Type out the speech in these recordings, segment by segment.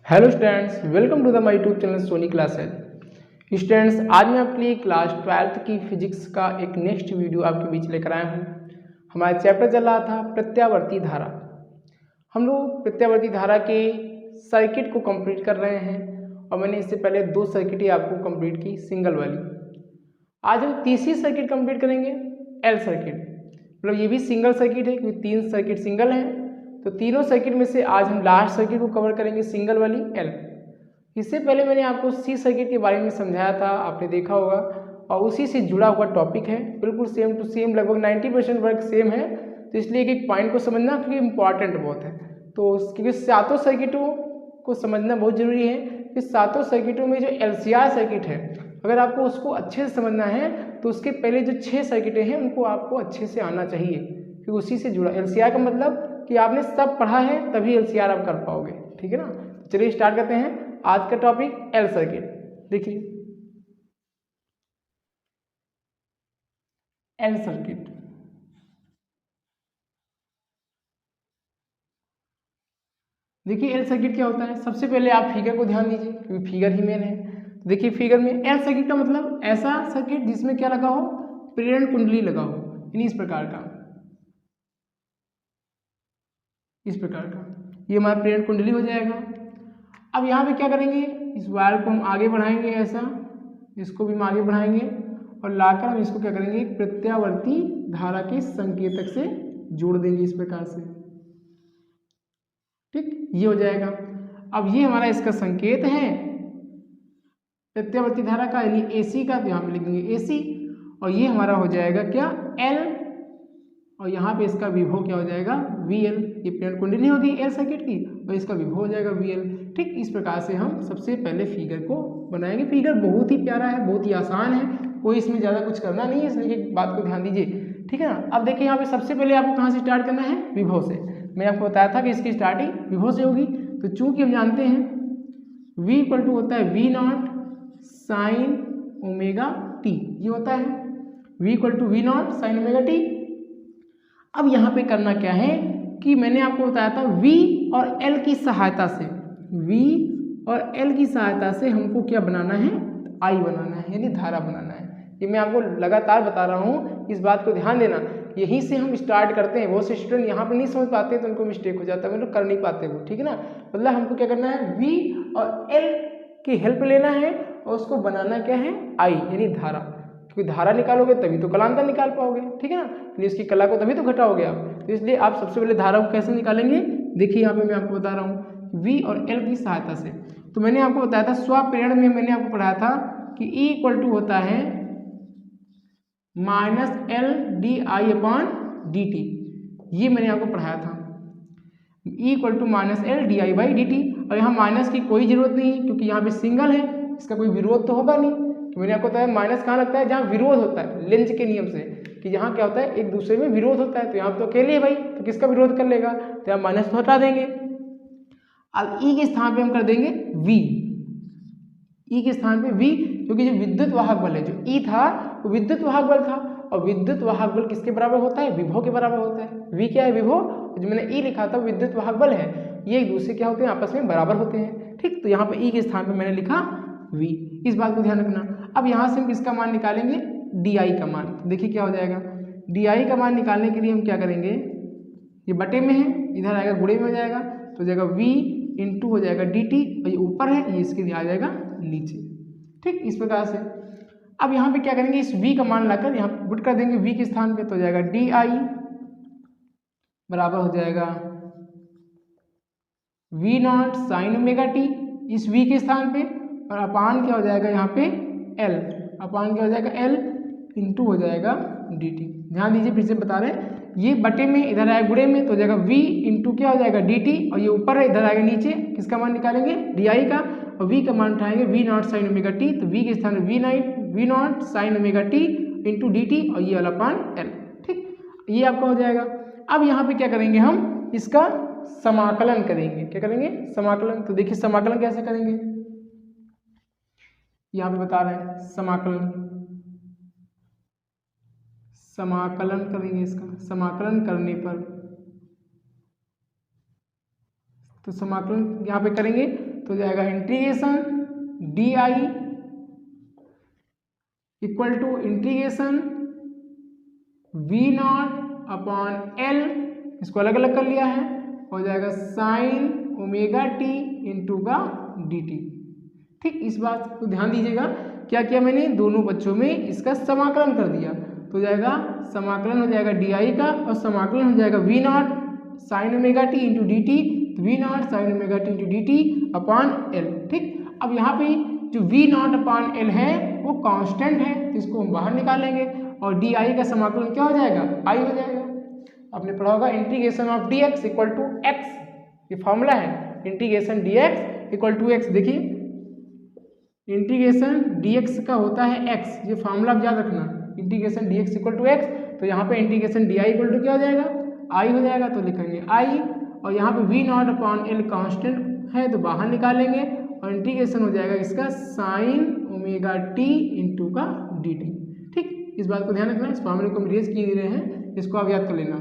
Hello students, welcome to the my YouTube channel Soni classes. Students, आज मैं आपके लिए क्लास 12th की फिजिक्स का एक नेक्स्ट वीडियो आपके बीच लेकर आया हूँ। हमारा चैप्टर चल रहा था प्रत्यावर्ती धारा। हम लोग प्रत्यावर्ती धारा के सर्किट को कंप्लीट कर रहे हैं और मैंने इससे पहले 2 सर्किट ही आपको कंप्लीट की, सिंगल वाली। आज हम तीसरी सर्किट कंप्लीट करेंगे, एल सर्किट। मतलब ये भी सिंगल सर्किट है क्योंकि 3 सर्किट सिंगल हैं। तो तीनों सर्किट में से आज हम लास्ट सर्किट को कवर करेंगे, सिंगल वाली एल। इससे पहले मैंने आपको सी सर्किट के बारे में समझाया था, आपने देखा होगा, और उसी से जुड़ा हुआ टॉपिक है, बिल्कुल सेम टू सेम, लगभग 90% वर्क सेम है। तो इसलिए एक एक पॉइंट को समझना क्योंकि इम्पॉर्टेंट बहुत है। तो क्योंकि सातों सर्किटों को समझना बहुत जरूरी है कि सातों सर्किटों में जो एलसीआर सर्किट है, अगर आपको उसको अच्छे से समझना है तो उसके पहले जो 6 सर्किटें हैं उनको आपको अच्छे से आना चाहिए, क्योंकि उसी से जुड़ा एलसीआर का मतलब कि आपने सब पढ़ा है तभी एलसीआर आप कर पाओगे। ठीक है ना। चलिए स्टार्ट करते हैं आज का टॉपिक, एल सर्किट। देखिए एल सर्किट, देखिए एल सर्किट क्या होता है। सबसे पहले आप फिगर को ध्यान दीजिए क्योंकि फिगर ही मेन है। देखिए फिगर में एल सर्किट का मतलब ऐसा सर्किट जिसमें क्या लगा हो, प्रेरण कुंडली लगा हो, यानी इस प्रकार का, इस प्रकार का ये हमारा प्रेरण कुंडली हो जाएगा। अब यहाँ पे क्या करेंगे, इस वायर को हम आगे बढ़ाएंगे, ऐसा इसको भी हम आगे बढ़ाएंगे और लाकर हम इसको क्या करेंगे, प्रत्यावर्ती धारा के संकेतक से जोड़ देंगे इस प्रकार से। ठीक, ये हो जाएगा। अब ये हमारा इसका संकेत है प्रत्यावर्ती धारा का, यानी एसी का, तो यहाँ पे लिखेंगे एसी। और ये हमारा हो जाएगा क्या, एल, और यहाँ पे इसका विभव क्या हो जाएगा, वी एल। ये प्रेरण कुंडली होगी एल सर्किट की और इसका विभव हो जाएगा वी एल। ठीक, इस प्रकार से हम सबसे पहले फिगर को बनाएंगे। फिगर बहुत ही प्यारा है, बहुत ही आसान है, कोई इसमें ज़्यादा कुछ करना नहीं है, इसलिए एक बात को ध्यान दीजिए। ठीक है ना। अब देखिए यहाँ पे सबसे पहले आपको कहाँ से स्टार्ट करना है, विभव से। मैं आपको बताया था कि इसकी स्टार्टिंग विभव से होगी। तो चूंकि हम जानते हैं v इक्वल टू होता है v naught sine omega t, ये होता है v equal to v naught sine omega t. अब यहाँ पे करना क्या है कि मैंने आपको बताया था v और l की सहायता से, v और l की सहायता से हमको क्या बनाना है, I बनाना है, यानी धारा बनाना है। ये मैं आपको लगातार बता रहा हूँ, इस बात को ध्यान देना। यहीं से हम स्टार्ट करते हैं। बहुत से स्टूडेंट यहाँ पे नहीं समझ पाते तो उनको मिस्टेक हो जाता है, मतलब कर नहीं पाते वो। ठीक है ना। मतलब हमको क्या करना है, v और l की हेल्प लेना है और उसको बनाना क्या है, I, यानी धारा। क्योंकि धारा निकालोगे तभी तो कलांतर निकाल पाओगे। ठीक है ना। तो इसकी कला को तभी तो घटाओगे आप। तो इसलिए आप सबसे पहले धारा को कैसे निकालेंगे, देखिए यहाँ पे मैं आपको बता रहा हूँ, v और l की सहायता से। तो मैंने आपको बताया था स्वप्रेरण में, मैंने आपको पढ़ाया था कि E इक्वल टू होता है minus l d i upon d t. ये मैंने आपको पढ़ाया था, E equal to minus l d i by d t. और यहाँ माइनस की कोई जरूरत नहीं है क्योंकि यहाँ पे सिंगल है, इसका कोई विरोध तो होगा नहीं। तो मैंने आपको बताया माइनस कहाँ लगता है, जहाँ विरोध होता है, लेंज के नियम से, कि यहाँ क्या होता है, एक दूसरे में विरोध होता है। तो यहाँ तो अकेले है भाई, तो किसका विरोध कर लेगा, तो यहाँ माइनस तो हटा देंगे। अब E के स्थान पे हम कर देंगे V, E के स्थान पे V, क्योंकि जो विद्युत वाहक बल है, जो E था वो विद्युत वाहक बल था, और विद्युत वाहक बल किसके बराबर होता है, विभव के बराबर होता है। V क्या है, विभव। जो मैंने E लिखा था विद्युत वाहक बल है, ये एक दूसरे क्या होते हैं, आपस में बराबर होते हैं। ठीक, तो यहाँ पे E के स्थान पे मैंने लिखा V, इस बात को ध्यान रखना। अब यहाँ से हम किसका मान निकालेंगे, DI का मान। देखिए क्या हो जाएगा, DI का मान निकालने के लिए हम क्या करेंगे, ये बटे में है, इधर आएगा गुणे में हो जाएगा, तो हो जाएगा V इंटू हो जाएगा dt, और ये ऊपर है, ये इसके लिए आ जाएगा नीचे। ठीक, इस प्रकार से। अब यहाँ पे क्या करेंगे, इस v का मान लाकर यहाँ पुट कर देंगे v के स्थान पे, तो हो जाएगा di बराबर हो जाएगा v not sine omega T, इस v के स्थान पे, और अपान क्या हो जाएगा यहाँ पे l, अपान क्या हो जाएगा l इंटू हो जाएगा dt। ध्यान दीजिए, फिर से बता रहे हैं, ये बटे में, इधर आएगा गुणे में, तो हो जाएगा v इंटू क्या हो जाएगा dt, और ये ऊपर है, इधर आएगा नीचे, किसका मान निकालेंगे, di का, और v का मान उठाएंगे v not sine omega t, तो v के स्थान में v not sine omega t into dt, और ये वाला पान l। ठीक, ये आपका हो जाएगा। अब यहाँ पे क्या करेंगे, हम इसका समाकलन करेंगे। क्या करेंगे, समाकलन। तो देखिए समाकलन कैसे करेंगे, यहाँ पे बता रहे हैं समाकलन, समाकलन करेंगे इसका। समाकलन करने पर, तो समाकलन यहाँ पे करेंगे तो हो जाएगा integration d i equal to integration v naught upon l, इसको अलग अलग कर लिया है, हो जाएगा साइन ओमेगा टी इंटू का डी टी। ठीक, इस बात को ध्यान दीजिएगा, क्या किया मैंने, दोनों बच्चों में इसका समाकलन कर दिया, तो हो जाएगा समाकलन हो जाएगा डी आई का और समाकलन हो जाएगा v naught sine omega t into d t, v naught sine omega t into d t upon l. ठीक, अब यहाँ पे जो वी नॉट अपॉन एल है वो कांस्टेंट है, तो इसको हम बाहर निकालेंगे और डी आई का समाकलन क्या हो जाएगा, आई हो जाएगा। आपने पढ़ा होगा integration of d x equal to x, ये फॉर्मूला है integration d x equal to x. देखिए इंटीग्रेशन डी एक्स का होता है एक्स, ये फॉर्मूला आप याद रखना, integration d x equal to x, तो यहाँ पे integration d i equal to क्या हो जाएगा, आई हो जाएगा, तो लिखेंगे आई, और यहाँ पे v naught upon l constant है तो बाहर निकालेंगे और इंटीग्रेशन हो जाएगा इसका साइन ओमेगा टी इंटू का डी टी। ठीक, इस बात को ध्यान रखना, इस फॉर्मूले को हम रेज किए रहे हैं, इसको आप याद कर लेना।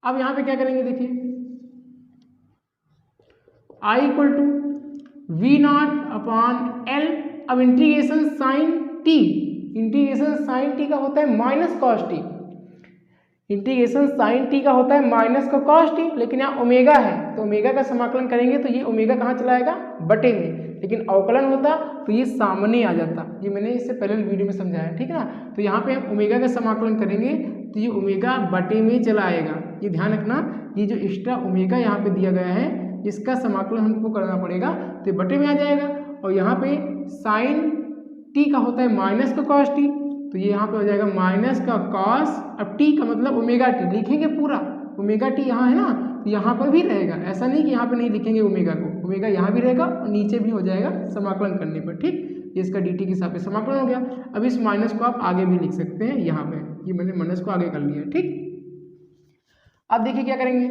अब यहाँ पे क्या करेंगे, देखिए I equal to v naught upon l, अब integration sine t, integration sine t का होता है minus cos t, integration sine t का होता है माइनस का कॉस टी, लेकिन यहाँ ओमेगा है तो ओमेगा का समाकलन करेंगे तो ये ओमेगा कहाँ चला आएगा, बटे में, लेकिन अवकलन होता तो ये सामने आ जाता, ये मैंने इससे पहले वीडियो में समझाया, ठीक है ना। तो यहाँ पे हम ओमेगा का समाकलन करेंगे तो ये ओमेगा बटे में चला आएगा, ये ध्यान रखना, ये जो एक्स्ट्रा ओमेगा यहाँ पे दिया गया है इसका समाकलन हमको करना पड़ेगा, तो ये बटे में आ जाएगा। और यहाँ पे साइन टी का होता है माइनस का कॉस टी, तो ये यहाँ पे हो जाएगा माइनस का कॉस, अब टी का मतलब ओमेगा टी लिखेंगे पूरा, ओमेगा टी यहाँ है ना, तो यहाँ पर भी रहेगा, ऐसा नहीं कि यहाँ पे नहीं लिखेंगे ओमेगा को, ओमेगा यहाँ भी रहेगा और नीचे भी हो जाएगा समाकलन करने पर। ठीक, ये इसका डी टी के हिसाब से समाकलन हो गया। अब इस माइनस को आप आगे भी लिख सकते हैं, यहाँ पे ये मैंने माइनस को आगे कर लिया। ठीक, अब देखिए क्या करेंगे,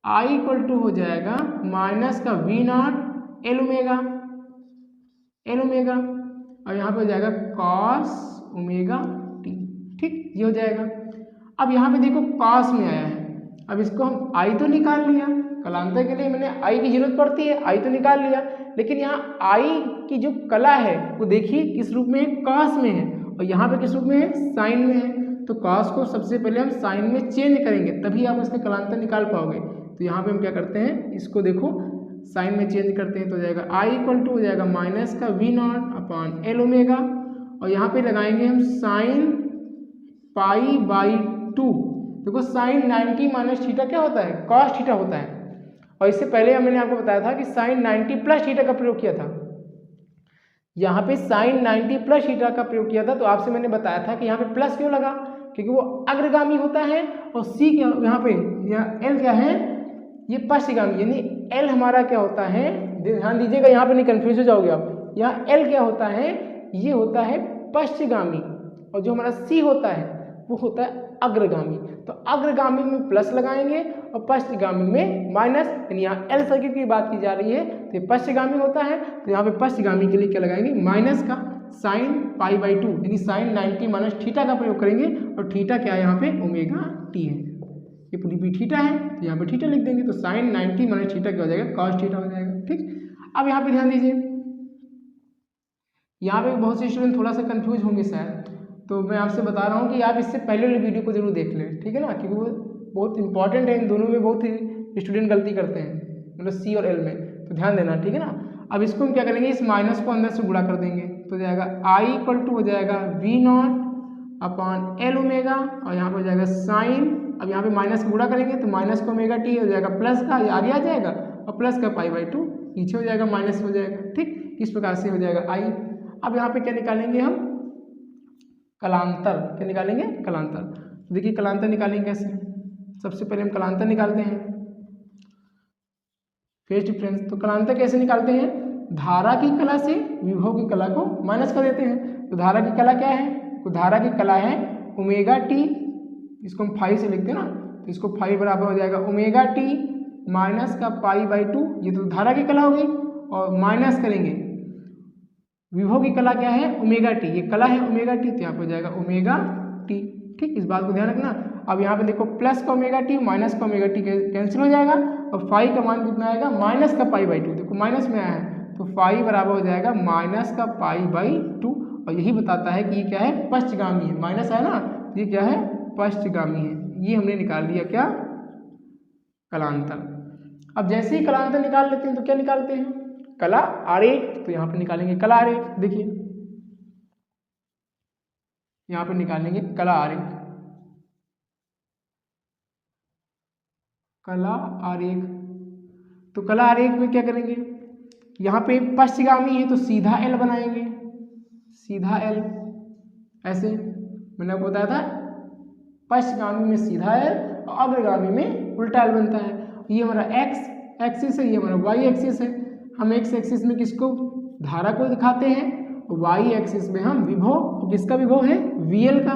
आई इक्वल टू हो जाएगा माइनस का v naught l omega, l omega, और यहाँ पे हो जाएगा कॉस ओमेगा टी। ठीक, ये हो जाएगा। अब यहाँ पे देखो कॉस में आया है, अब इसको हम आई तो निकाल लिया, कलांतर के लिए मैंने आई की जरूरत पड़ती है, आई तो निकाल लिया, लेकिन यहाँ आई की जो कला है वो देखिए किस रूप में है, कॉस में है, और यहाँ पे किस रूप में है, साइन में है। तो कॉस को सबसे पहले हम साइन में चेंज करेंगे तभी आप इसका कलांतर निकाल पाओगे। तो यहाँ पे हम क्या करते हैं, इसको देखो साइन में चेंज करते हैं तो हो जाएगा आई इक्वल टू हो जाएगा माइनस का v naught upon l omega, और यहाँ पे लगाएंगे हम साइन पाई बाई टू। देखो साइन 90 माइनस थीटा क्या होता है, कॉस थीटा होता है, और इससे पहले मैंने आपको बताया था कि साइन 90 प्लस थीटा का प्रयोग किया था, यहाँ पे साइन 90 प्लस थीटा का प्रयोग किया था। तो आपसे मैंने बताया था कि यहाँ पे प्लस क्यों लगा, क्योंकि वो अग्रगामी होता है, और सी क्या यहाँ पे एल क्या है, ये पश्चिगामी, यानी एल हमारा क्या होता है, ध्यान दीजिएगा यहाँ पे नहीं कंफ्यूज हो जाओगे आप, यहाँ एल क्या होता है, ये होता है पश्चिगामी, और जो हमारा सी होता है वो होता है अग्रगामी। तो अग्रगामी में प्लस लगाएंगे और पश्चिगामी में माइनस, यानी यहाँ एल सर्किट की बात की जा रही है तो ये पश्चिगामी होता है, तो यहाँ पे पश्चिगामी के लिए क्या लगाएंगे, माइनस का साइन पाई बाई टू, यानी साइन 90 माइनस थीटा का प्रयोग करेंगे, और थीटा क्या है यहाँ पे, ओमेगा टी है, ये पूरी भी थीटा है तो यहाँ पे थीटा लिख देंगे, तो साइन 90 माइनस थीटा क्या हो जाएगा, कॉस थीटा हो जाएगा। ठीक, अब यहाँ पे ध्यान दीजिए, यहाँ पे बहुत से स्टूडेंट थोड़ा सा कंफ्यूज होंगे शायद, तो मैं आपसे बता रहा हूँ कि आप इससे पहले वाली वीडियो को जरूर देख लें, ठीक है ना, क्योंकि वो बहुत इंपॉर्टेंट है, इन दोनों में बहुत ही स्टूडेंट गलती करते हैं, मतलब सी और एल में, तो ध्यान देना, ठीक है ना। अब इसको हम क्या करेंगे, इस माइनस को अंदर से गुणा कर देंगे, तो जाएगा आई इक्वल टू हो जाएगा v naught upon l omega, और यहाँ पर हो जाएगा साइन, अब यहाँ पे माइनस का गुणा करेंगे तो माइनस का ओमेगा टी हो जाएगा प्लस का, ये आगे आ जाएगा, और प्लस का पाई बाई टू पीछे हो जाएगा, माइनस हो जाएगा। ठीक, इस प्रकार से हो जाएगा आई। अब यहाँ पे क्या निकालेंगे हम, कलांतर, क्या निकालेंगे, कलांतर। देखिए कलांतर निकालेंगे कैसे, सबसे पहले हम कलांतर निकालते हैं, फेज डिफरेंस। तो कलांतर कैसे निकालते हैं, धारा की कला से विभव की कला को माइनस कर देते हैं। तो धारा की कला क्या है, तो धारा की कला है ओमेगा टी, इसको हम फाई से लिखते हैं ना, तो इसको फाई बराबर हो जाएगा ओमेगा टी माइनस का पाई बाई टू, ये तो धारा की कला हो गई, और माइनस करेंगे विभव की कला क्या है, ओमेगा टी, ये कला है ओमेगा टी, तो यहाँ पर हो जाएगा ओमेगा टी। ठीक, इस बात को ध्यान रखना। अब यहाँ पे देखो प्लस का ओमेगा टी माइनस का ओमेगा टी कैंसिल हो जाएगा और फाई का मान कितना आएगा माइनस का पाई बाई 2, देखो माइनस में आया है तो फाई बराबर हो जाएगा माइनस का पाई बाई 2। और यही बताता है कि ये क्या है, पश्चगामी है। माइनस है ना, ये क्या है, पश्चगामी है। ये हमने निकाल दिया क्या, कलांतर। अब जैसे ही कलांतर निकाल लेते हैं तो क्या निकालते हैं, कला आरेख। तो यहाँ पे निकालेंगे कला आरेख, देखिए यहाँ पे निकालेंगे कला आरेख, कला आरेख। तो कला आरेख में क्या करेंगे, यहाँ पे पश्चगामी है तो सीधा एल बनाएंगे, सीधा एल, ऐसे मैंने आपको बताया था पश्चगामी में सीधा एल और अग्रगामी में उल्टा एल बनता है। ये हमारा एक्स एक्सिस है, ये हमारा वाई एक्सिस है। हम एक्स एक्सिस में किसको, धारा को दिखाते हैं, वाई एक्सिस में हम विभव, किसका विभव है, वीएल का।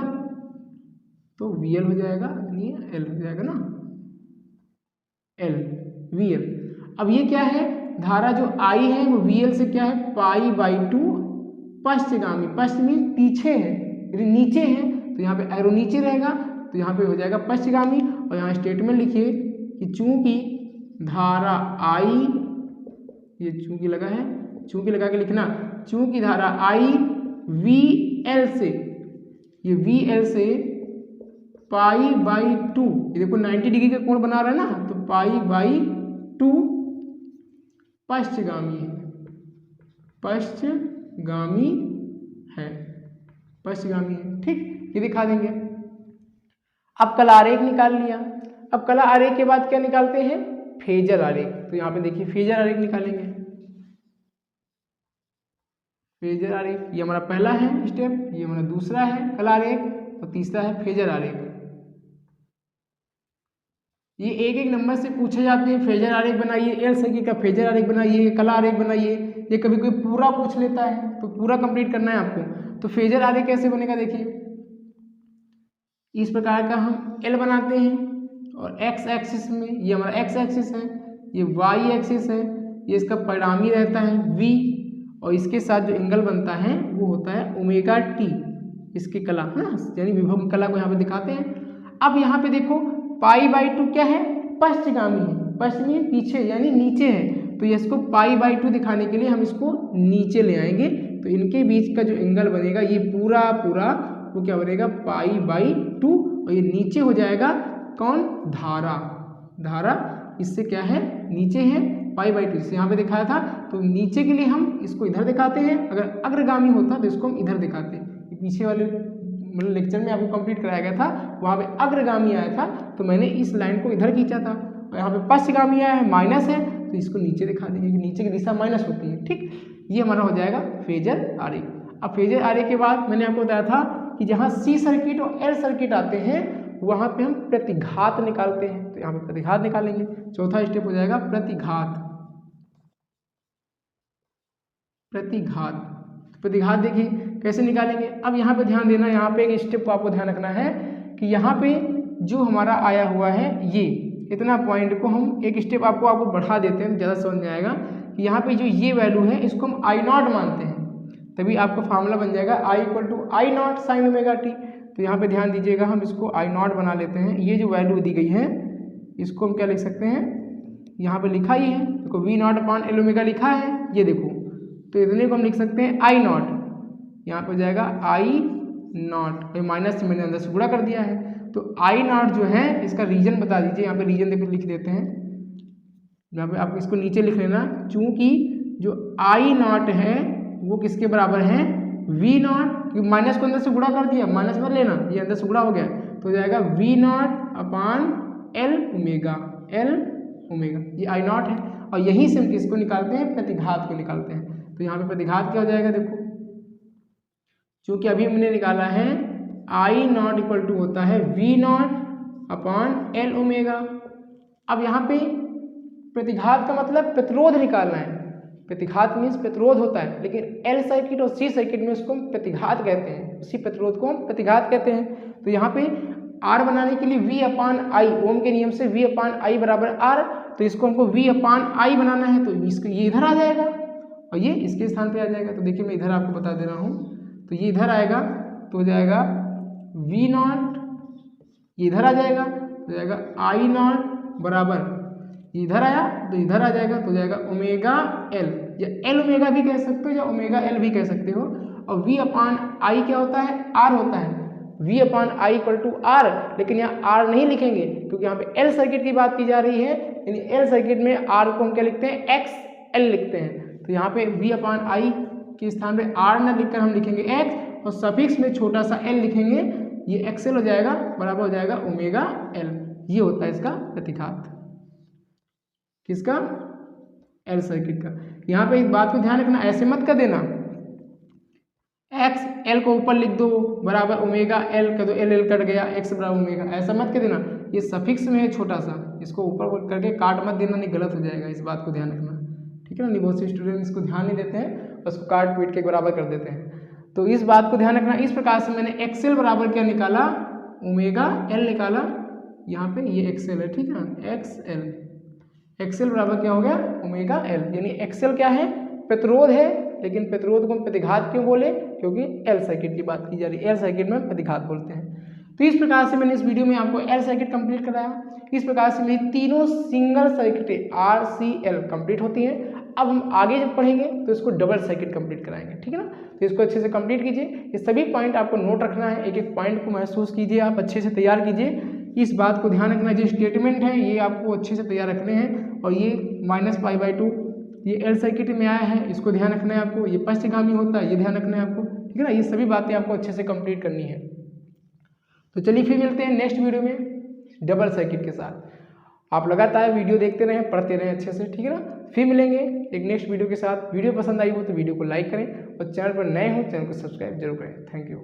तो वीएल हो जाएगा, एल हो जाएगा ना, एल वीएल। अब ये क्या है, धारा जो आई है वो वीएल से क्या है, पाई बाई 2 पश्चगामी, पश्च मीन पीछे है, यदि नीचे है तो यहाँ पे एरो नीचे रहेगा तो यहाँ पे हो जाएगा पश्चगामी। और यहाँ स्टेटमेंट लिखिए कि चूंकि धारा आई, ये चूंकि लगा है, चूंकि लगा के लिखना, चूंकि धारा आई वी एल से, ये वी एल से पाई बाई 2, ये देखो 90 डिग्री का कोण बना रहा है ना, तो पाई बाई 2 पश्चगामी है, पश्चगामी है, पश्चगामी है। ठीक, ये दिखा देंगे। अब कला आरेख निकाल लिया। अब कला आरेख के बाद क्या निकालते हैं, फेजर आरेख। तो यहाँ पे देखिए फेजर आरेख निकालेंगे, फेजर आरेख। ये हमारा पहला है स्टेप, ये हमारा दूसरा है कला आरेख और तीसरा है फेजर आरेख। ये एक एक नंबर से पूछे जाते हैं, फेजर आरेख बनाइए, एल सर्किट का फेजर आरेख बनाइए, कला आरेख बनाइए। ये कभी कोई पूरा पूछ लेता है तो पूरा कंप्लीट करना है आपको। तो फेजर आरेख कैसे बनेगा, देखिए इस प्रकार का हम एल बनाते हैं और एक्स एक्सिस में, ये हमारा एक्स एक्सिस है, ये वाई एक्सिस है, ये इसका परिणामी रहता है वी, और इसके साथ जो एंगल बनता है वो होता है ओमेगा टी, इसकी कला है ना, यानी विभव की कला को यहाँ पे दिखाते हैं। अब यहाँ पे देखो पाई बाई 2 क्या है, पश्चगामी है, पश्चिमी पीछे यानी नीचे है, तो इसको पाई बाई 2 दिखाने के लिए हम इसको नीचे ले आएंगे। तो इनके बीच का जो एंगल बनेगा ये पूरा पूरा वो क्या बनेगा, पाई बाई 2, और ये नीचे हो जाएगा कौन, धारा, धारा इससे क्या है, नीचे है पाई बाई 2, जिससे यहाँ पे दिखाया था। तो नीचे के लिए हम इसको इधर दिखाते हैं, अगर अग्रगामी होता तो इसको हम इधर दिखाते हैं। पीछे वाले मतलब लेक्चर में आपको कंप्लीट कराया गया था, वहाँ पे अग्रगामी आया था तो मैंने इस लाइन को इधर खींचा था, और यहाँ पे पश्चगामी आया है, माइनस है, तो इसको नीचे दिखा देंगे कि नीचे की दिशा माइनस होती है। ठीक, ये हमारा हो जाएगा फेजर आरेख। अब फेजर आरेख के बाद मैंने आपको बताया था कि जहाँ सी सर्किट और एल सर्किट आते हैं वहाँ पे हम प्रतिघात निकालते हैं। तो यहाँ पे प्रतिघात निकालेंगे, चौथा स्टेप हो जाएगा प्रतिघात। प्रतिघात, प्रतिघात देखिए कैसे निकालेंगे। अब यहाँ पे ध्यान देना, यहाँ पे एक स्टेप को आपको ध्यान रखना है कि यहाँ पे जो हमारा आया हुआ है ये इतना पॉइंट को हम एक स्टेप आपको बढ़ा देते हैं तो ज़्यादा समझ में आएगा कि यहाँ पे जो ये वैल्यू है इसको हम आई नॉट मानते हैं, तभी आपका फार्मूला बन जाएगा I equal to I naught sine omega t. तो यहाँ पे ध्यान दीजिएगा, हम इसको आई नॉट बना लेते हैं। ये जो वैल्यू दी गई है इसको हम क्या लिख सकते हैं, यहाँ पे लिखा ही है, देखो v naught upon l omega लिखा है, ये देखो, तो इतने को हम लिख सकते हैं आई नॉट, यहाँ पे हो जाएगा आई नॉट, माइनस मैंने अंदर से गुणा कर दिया है। तो आई नॉट जो है इसका रीजन बता दीजिए, यहाँ पे रीजन देखो लिख देते हैं, यहाँ पे आप इसको नीचे लिख लेना, चूंकि जो आई नॉट है वो किसके बराबर है, वी नॉट, माइनस को अंदर से गुणा कर दिया, माइनस मत लेना, ये अंदर से गुणा हो गया तो हो जाएगा v naught upon l omega, l omega, i आई नॉट है। और यहीं से हम किसको निकालते हैं, प्रतिघात को निकालते हैं। तो यहाँ पे प्रतिघात क्या हो जाएगा, देखो चूंकि अभी हमने निकाला है आई नॉट इक्वल टू होता है v naught upon l omega. अब यहाँ पे प्रतिघात का मतलब प्रतिरोध निकालना है, प्रतिघात मीन्स प्रतिरोध होता है, लेकिन एल सर्किट और सी सर्किट में उसको हम प्रतिघात कहते हैं, उसी प्रतिरोध को हम प्रतिघात कहते हैं। तो यहाँ पे आर बनाने के लिए वी अपान आई, ओम के नियम से वी अपान आई बराबर आर, तो इसको हमको वी अपान आई बनाना है, तो इसको ये इधर आ जाएगा और ये इसके स्थान पे आ जाएगा। तो देखिए मैं इधर आपको बता दे रहा हूँ, तो ये इधर आएगा तो हो जाएगा वी नॉट ये इधर आ जाएगा तो जाएगा आई नॉट बराबर, इधर आया तो इधर आ जाएगा तो जाएगा ओमेगा एल, या एल ओमेगा भी कह सकते हो या ओमेगा एल भी कह सकते हो। और वी अपान आई क्या होता है, आर होता है, v upon i equal to r, लेकिन यहाँ आर नहीं लिखेंगे क्योंकि यहाँ पे एल सर्किट की बात की जा रही है, यानी एल सर्किट में आर को हम क्या लिखते हैं, एक्स एल लिखते हैं। तो यहाँ पे वी अपान आई के स्थान पे आर न लिखकर हम लिखेंगे एक्स, और सफिक्स में छोटा सा एल लिखेंगे, ये एक्सएल हो जाएगा बराबर हो जाएगा ओमेगा एल। ये होता है इसका प्रतिघात, किसका, एल सर्किट का। यहाँ पे एक बात को ध्यान रखना, ऐसे मत कर देना एक्स एल को ऊपर लिख दो बराबर ओमेगा एल कर दो, एल एल कट गया, एक्स बराबर ओमेगा, ऐसा मत कर देना, ये सफिक्स में है छोटा सा, इसको ऊपर करके काट मत देना, नहीं गलत हो जाएगा, इस बात को ध्यान रखना, ठीक है ना। नहीं बहुत से स्टूडेंट इसको ध्यान नहीं देते हैं, उसको काट पीट के बराबर कर देते हैं, तो इस बात को ध्यान रखना। इस प्रकार से मैंने एक्सएल बराबर क्या निकाला, ओमेगा एल निकाला, यहाँ पे ये एक्सएल है, ठीक है ना, एक्सएल, एक्सएल बराबर क्या हो गया, ओमेगा एल, यानी एक्सएल क्या है, प्रतिरोध है, लेकिन प्रतिरोध को हम प्रतिघात क्यों बोले, क्योंकि एल सर्किट की बात की जा रही है, एल सर्किट में प्रतिघात बोलते हैं। तो इस प्रकार से मैंने इस वीडियो में आपको एल सर्किट कंप्लीट कराया। इस प्रकार से मेरी तीनों सिंगल सर्किटें आर सी एल कंप्लीट होती हैं। अब हम आगे जब पढ़ेंगे तो इसको डबल सर्किट कंप्लीट कराएंगे, ठीक है ना। तो इसको अच्छे से कंप्लीट कीजिए, ये सभी पॉइंट आपको नोट रखना है, एक एक पॉइंट को महसूस कीजिए, आप अच्छे से तैयार कीजिए। इस बात को ध्यान रखना, जो स्टेटमेंट है ये आपको अच्छे से तैयार रखने हैं, और ये -π/2 ये एल सर्किट में आया है, इसको ध्यान रखना है आपको, ये पश्चगामी होता है, ये ध्यान रखना है आपको, ठीक है ना। ये सभी बातें आपको अच्छे से कंप्लीट करनी है। तो चलिए फिर मिलते हैं नेक्स्ट वीडियो में डबल सर्किट के साथ। आप लगातार वीडियो देखते रहें, पढ़ते रहें अच्छे से, ठीक है ना। फिर मिलेंगे एक नेक्स्ट वीडियो के साथ। वीडियो पसंद आई हो तो वीडियो को लाइक करें, और चैनल पर नए हो चैनल को सब्सक्राइब जरूर करें। Thank you.